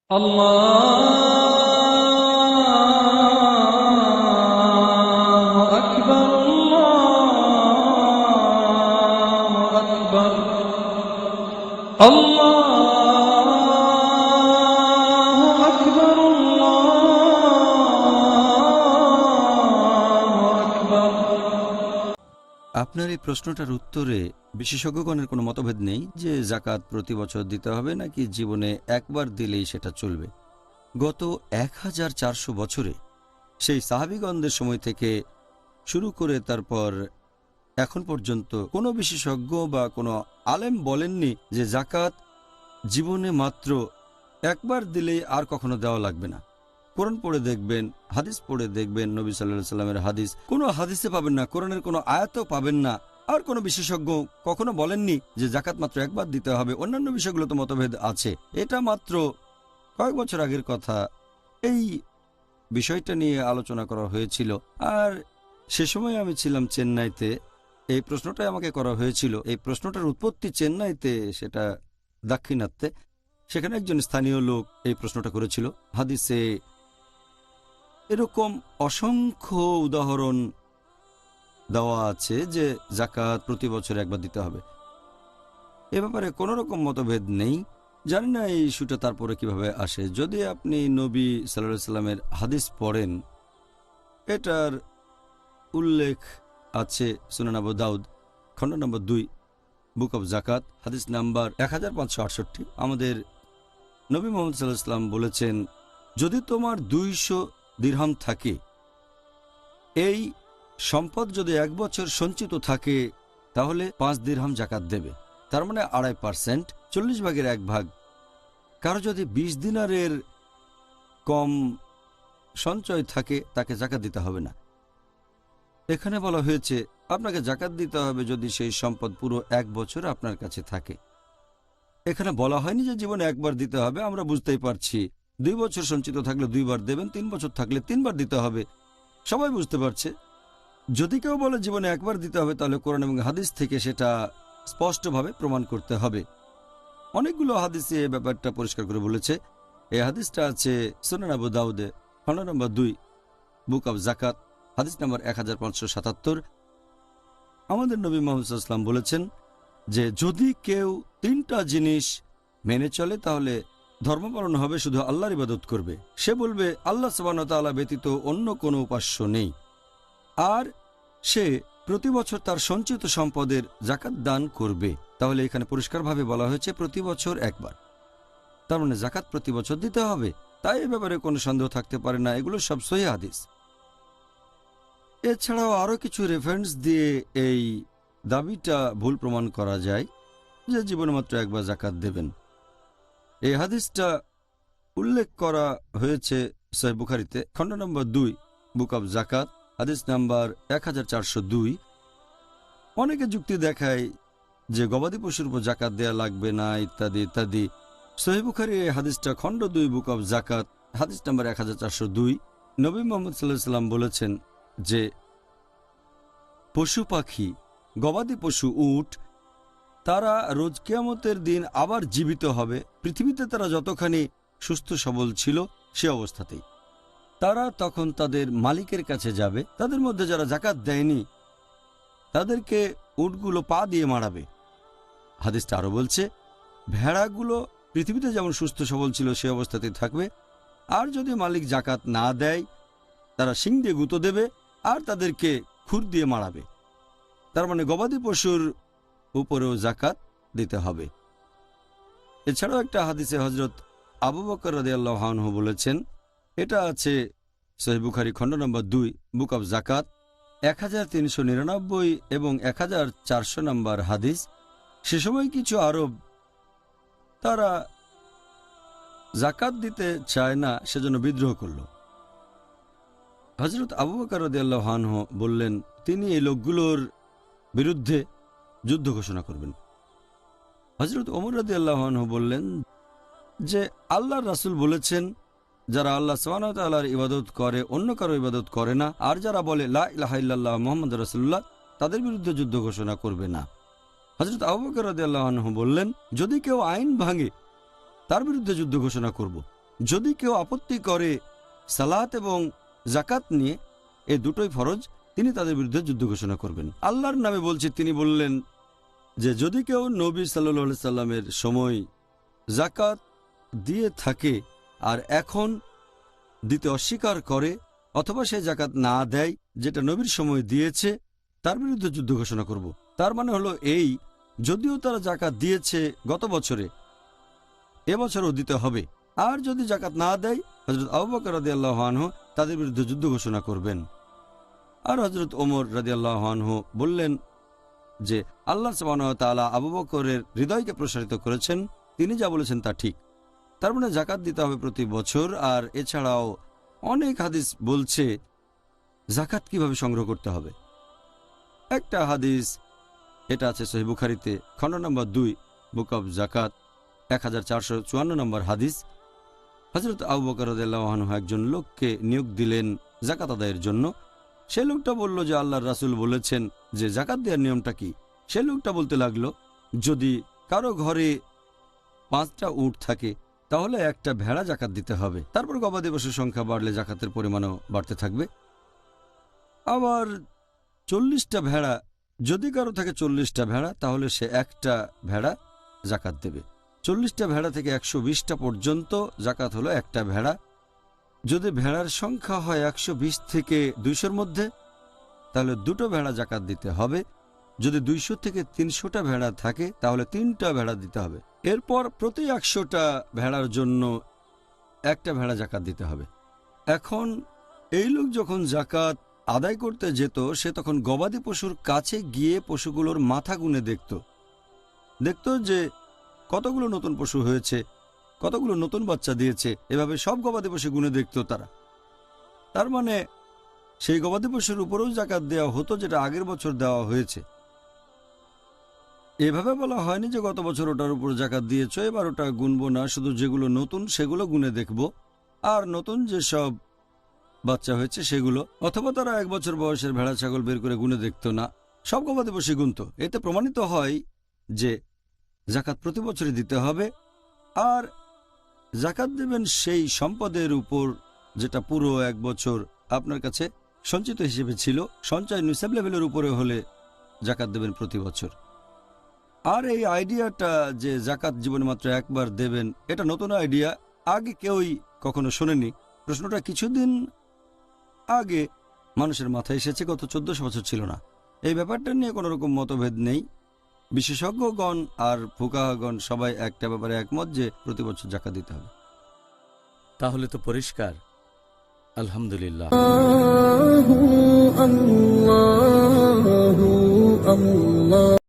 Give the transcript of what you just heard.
الله أكبر الله أكبر الله أكبر الله أكبر। আপনার এই প্রশ্নটার উত্তরে বিশেষজ্ঞগণের কোনো মতভেদ নেই যে জাকাত প্রতি বছর দিতে হবে নাকি জীবনে একবার দিলেই সেটা চলবে। গত 1400 বছরে সেই সাহাবীগণদের সময় থেকে শুরু করে তারপর এখন পর্যন্ত কোনো বিশেষজ্ঞ বা কোনো আলেম বলেননি যে জাকাত জীবনে মাত্র একবার দিলেই আর কখনো দেওয়া লাগবে না। কোরআন পড়ে দেখবেন, হাদিস পড়ে দেখবেন, নবী সাল্লাল্লাহু আলাইহি সাল্লামের হাদিস কোনো হাদিসে পাবেন না, কোরআনের কোনো আয়াতও পাবেন না। আর কোনো বিশেষজ্ঞ কখনো বলেননি যে জাকাত মাত্র একবার দিতে হবে। অন্যান্য বিষয়গুলো তো মতভেদ আছে, এটা মাত্র কয়েক বছর আগের কথা। এই বিষয়টা নিয়ে আলোচনা করা হয়েছিল, আর সে সময় আমি ছিলাম চেন্নাইতে। এই প্রশ্নটাই আমাকে করা হয়েছিল। এই প্রশ্নটার উৎপত্তি চেন্নাইতে, সেটা দাক্ষিণাত্যে। সেখানে একজন স্থানীয় লোক এই প্রশ্নটা করেছিল। হাদিসে এরকম অসংখ্য উদাহরণ দেওয়া আছে যে জাকাত প্রতি বছর একবার দিতে হবে। এ ব্যাপারে কোনো রকম মতভেদ নেই। জানি না এই ইস্যুটা তারপরে কিভাবে আসে। যদি আপনি নবী সাল্লাল্লাহু আলাইহি সাল্লামের হাদিস পড়েন, এটার উল্লেখ আছে সুনান আবু দাউদ খণ্ড নম্বর 2 বুক অব জাকাত হাদিস নাম্বার 1568। আমাদের নবী মুহাম্মদ সাল্লাল্লাহু আলাইহি সাল্লাম বলেছেন, যদি তোমার 200 দিরহাম থাকে, এই সম্পদ যদি 1 বছর সঞ্চিত থাকে, তাহলে 5 দিরহাম জাকাত দেবে। তার মানে 2.5%, 40 ভাগের 1 ভাগ। কারো যদি 20 দিনারের কম সঞ্চয় থাকে, তাকে জাকাত দিতে হবে না। এখানে বলা হয়েছে আপনাকে জাকাত দিতে হবে যদি সেই সম্পদ পুরো 1 বছর আপনার কাছে থাকে। এখানে বলা হয়নি যে জীবনে একবার দিতে হবে। আমরা বুঝতেই পারছি 2 বছর সঞ্চিত থাকলে 2 বার দেবেন, 3 বছর থাকলে 3 বার দিতে হবে। সবাই বুঝতে পারছে। যদি কেউ বলে জীবনে একবার দিতে হবে, তাহলে কোরআন এবং হাদিস থেকে সেটা স্পষ্টভাবে প্রমাণ করতে হবে। অনেকগুলো হাদিসে এই ব্যাপারটা পরিষ্কার করে বলেছে। এই হাদিসটা আছে সুনান আবু দাউদে খণ্ড নম্বর 2 বুক অব জাকাত হাদিস নম্বর 1577। আমাদের নবী মুহাম্মদ সাল্লাল্লাহু আলাইহি ওয়াসাল্লাম বলেছেন যে যদি কেউ 3টা জিনিস মেনে চলে, তাহলে ধর্ম পালন হবে, শুধু আল্লাহর ইবাদত করবে। সে বলবে আল্লাহ সুবহানাহু ওয়া তাআলা ব্যতীত অন্য কোনো উপাস্য নেই, আর সে প্রতি বছর তার সঞ্চিত সম্পদের জাকাত দান করবে। তাহলে এখানে পরিষ্কারভাবে বলা হয়েছে প্রতি বছর একবার। তার মানে জাকাত প্রতি বছর দিতে হবে। তাই এ ব্যাপারে কোনো সন্দেহ থাকতে পারে না। এগুলো সব সহিহ হাদিস। এছাড়াও আরও কিছু রেফারেন্স দিয়ে এই দাবিটা ভুল প্রমাণ করা যায় যে জীবনে মাত্র একবার জাকাত দেবেন। এই হাদিসটা উল্লেখ করা হয়েছে সহিহ বুখারীতে খণ্ড নম্বর 2 বুক অব জাকাত হাদিস নাম্বার 1402। অনেকে যুক্তি দেখায় যে গবাদি পশুর উপর জাকাত দেয়া লাগবে না, ইত্যাদি ইত্যাদি। সহিহ বুখারী এই হাদিসটা খণ্ড 2 বুক অব জাকাত হাদিস নাম্বার 1402। নবী মুহাম্মদ সাল্লাল্লাহু আলাইহি ওয়াসাল্লাম বলেছেন যে পশু পাখি, গবাদি পশু, উট, তারা রোজ কিয়ামতের দিন আবার জীবিত হবে। পৃথিবীতে তারা যতখানি সুস্থ সবল ছিল সে অবস্থাতেই। তারা তখন তাদের মালিকের কাছে যাবে। তাদের মধ্যে যারা জাকাত দেয়নি, তাদেরকে উটগুলো পা দিয়ে মারাবে। হাদিসটা আরও বলছে ভেড়াগুলো পৃথিবীতে যেমন সুস্থ সবল ছিল সে অবস্থাতেই থাকবে, আর যদি মালিক জাকাত না দেয়, তারা শিং দিয়ে গুঁতো দেবে আর তাদেরকে খুর দিয়ে মারাবে। তার মানে গবাদি পশুর উপরেও জাকাত দিতে হবে। এছাড়াও একটা হাদিসে হযরত আবু বকর রাদিয়াল্লাহু আনহু বলেছেন, এটা আছে সহিহ বুখারী খণ্ড নম্বর 2 বুক অব জাকাত 1399 এবং 1400 নম্বর হাদিস। সে সময় কিছু আরব তারা জাকাত দিতে চায় না, সেজন্য বিদ্রোহ করল। হযরত আবু বকর রাদিয়াল্লাহু আনহু বললেন তিনি এই লোকগুলোর বিরুদ্ধে যুদ্ধ ঘোষণা করবেন। হযরত ওমর রাদিয়াল্লাহু আনহু বললেন যে আল্লাহর রাসূল বলেছেন, যারা আল্লাহ সুবহানাহু ওয়া তাআলার ইবাদত করে, অন্য কারো ইবাদত করে না, আর যারা বলে লা ইলাহা ইল্লাল্লাহ মুহাম্মাদুর রাসূলুল্লাহ, তাদের বিরুদ্ধে যুদ্ধ ঘোষণা করবে না। হযরত আবু বকর রাদিয়াল্লাহু আনহু বললেন, যদি কেউ আইন ভাঙে তার বিরুদ্ধে যুদ্ধ ঘোষণা করব। যদি কেউ আপত্তি করে সালাত এবং জাকাত নিয়ে, এই দুটোই ফরজ, তিনি তাদের বিরুদ্ধে যুদ্ধ ঘোষণা করবেন। আল্লাহর নামে বলছি, তিনি বললেন যে যদি কেউ নবী সাল্লাল্লাহু আলাইহি সাল্লামের সময় জাকাত দিয়ে থাকে আর এখন দিতে অস্বীকার করে অথবা সে জাকাত না দেয় যেটা নবীর সময় দিয়েছে, তার বিরুদ্ধে যুদ্ধ ঘোষণা করব। তার মানে হলো এই, যদিও তারা জাকাত দিয়েছে গত বছরে, এবছরও দিতে হবে। আর যদি জাকাত না দেয়, হযরত আবু বকর রাদিয়াল্লাহু আনহু তাদের বিরুদ্ধে যুদ্ধ ঘোষণা করবেন। আর হযরত ওমর রাদিয়াল্লাহু আনহু বললেন যে আল্লাহ সুবহানাহু ওয়া তাআলা আবু বকরের হৃদয়কে প্রসারিত করেছেন, তিনি যা বলেছেন তা ঠিক। তার মানে জাকাত দিতে হবে প্রতি বছর। আর এছাড়াও অনেক হাদিস বলছে জাকাত কিভাবে সংগ্রহ করতে হবে। একটা হাদিস, এটা আছে সহিহ বুখারীতে, খণ্ড নম্বর 2, বুক অব জাকাত, 1454 নম্বর হাদিস। হযরত আবু বকর রাদিয়াল্লাহু আনহু একজন লোককে নিয়োগ দিলেন জাকাত আদায়ের জন্য। সেই লোকটা বলল যে আল্লাহর রাসূল বলেছেন যে জাকাত দেওয়ার নিয়মটা কি। সেই লোকটা বলতে লাগলো, যদি কারো ঘরে 5টা উট থাকে তাহলে একটা ভেড়া জাকাত দিতে হবে। তারপর গবাদি পশুর সংখ্যা বাড়লে জাকাতের পরিমাণও বাড়তে থাকবে। আবার 40টা ভেড়া, যদি কারো থাকে 40টা ভেড়া, তাহলে সে একটা ভেড়া জাকাত দেবে। 40টা ভেড়া থেকে 120টা পর্যন্ত জাকাত হলো একটা ভেড়া। যদি ভেড়ার সংখ্যা হয় 120 থেকে 200-র মধ্যে, তাহলে 2টো ভেড়া জাকাত দিতে হবে। যদি 200 থেকে 300টা ভেড়া থাকে তাহলে 3টা ভেড়া দিতে হবে। এরপর প্রতি 100টা ভেড়ার জন্য একটা ভেড়া জাকাত দিতে হবে। এখন এই লোক যখন জাকাত আদায় করতে যেত, সে তখন গবাদি পশুর কাছে গিয়ে পশুগুলোর মাথা গুনে দেখত যে কতগুলো নতুন পশু হয়েছে, কতগুলো নতুন বাচ্চা দিয়েছে। এভাবে সব গবাদি পশু গুনে দেখত তারা। তার মানে সেই গবাদি পশুর উপরেও জাকাত দেওয়া হতো যেটা আগের বছর দেওয়া হয়েছে। এভাবে বলা হয়নি যে গত বছর ওটার উপর জাকাত দিয়েছ, এবার ওটা গুনবো না, শুধু যেগুলো নতুন সেগুলো গুনে দেখব, আর নতুন যেসব বাচ্চা হয়েছে সেগুলো। অথবা তারা 1 বছর বয়সের ভেড়া ছাগল বের করে গুনে দেখত না, সব গবাদি পশু গুনত। এতে প্রমাণিত হয় যে জাকাত প্রতি বছরই দিতে হবে। আর জাকাত দেবেন সেই সম্পদের উপর যেটা পুরো 1 বছর আপনার কাছে সঞ্চিত হিসেবে ছিল। সঞ্চয় নিসাব লেভেলের উপরে হলে জাকাত দেবেন প্রতি বছর। আর এই আইডিয়াটা যে জাকাত জীবনে মাত্র একবার দেবেন, এটা নতুন আইডিয়া, আগে কেউই কখনো শোনেনি। প্রশ্নটা কিছুদিন আগে মানুষের মাথায় এসেছে, গত 1400 বছর ছিল না। এই ব্যাপারটা নিয়ে কোনো রকম মতভেদ নেই। বিশেষজ্ঞগণ আর ফুকাহাগণ সবাই একটা ব্যাপারে একমত যে প্রতি বছর জাকাত দিতে হবে। তাহলে তো পরিষ্কার। আলহামদুলিল্লাহ। আল্লাহু আল্লাহু